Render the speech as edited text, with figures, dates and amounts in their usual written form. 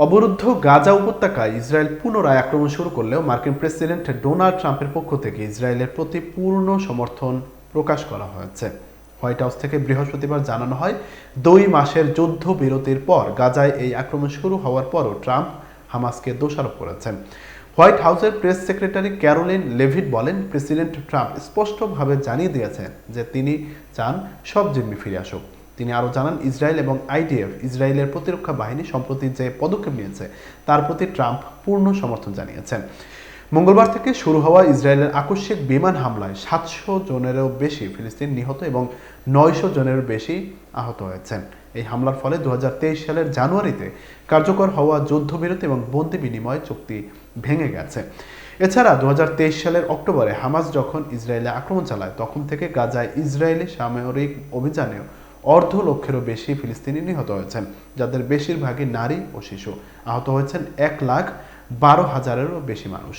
অবরুদ্ধ গাজা উপত্যকায় ইসরায়েল পুনরায় আক্রমণ শুরু করলেও মার্কিন প্রেসিডেন্ট ডোনাল্ড ট্রাম্পের পক্ষ থেকে ইসরায়েলের প্রতি পূর্ণ সমর্থন প্রকাশ করা হয়েছে। হোয়াইট হাউস থেকে বৃহস্পতিবার জানানো হয়, 2 মাসের যুদ্ধবিরতির পর গাজায় এই আক্রমণ শুরু হওয়ার পরও ট্রাম্প হামাসকে দোষারোপ করেছেন। হোয়াইট হাউসের প্রেস সেক্রেটারি ক্যারোলিন লেভিট বলেন, প্রেসিডেন্ট ট্রাম্প স্পষ্টভাবে জানিয়ে দিয়েছেন যে তিনি চান সব জিম্মি ফিরে আসুক। তিনি আরও জানান, ইসরায়েল এবং আইডিএফ, ইসরায়েলের প্রতিরক্ষা বাহিনী সম্প্রতি যে পদক্ষেপ নিয়েছে তার প্রতি ট্রাম্প পূর্ণ সমর্থন জানিয়েছেন। মঙ্গলবার থেকে শুরু হওয়া ইসরায়েলের আকস্মিক বিমান হামলায় 700 জনেরও বেশি ফিলিস্তিনি নিহত এবং 900 জনেরও বেশি আহত হয়েছেন। এই হামলার ফলে 2023 সালের জানুয়ারিতে কার্যকর হওয়া যুদ্ধবিরতি এবং বন্দি বিনিময় চুক্তি ভেঙে গেছে। এছাড়া 2023 সালের অক্টোবরে হামাস যখন ইসরায়েলে আক্রমণ চালায়, তখন থেকে গাজায় ইসরায়েলি সামরিক অভিযানেও 250,000-এরও বেশি ফিলিস্তিনি নিহত হয়েছেন, যাদের বেশিরভাগই নারী ও শিশু। আহত হয়েছেন 1,12,000-এরও বেশি মানুষ।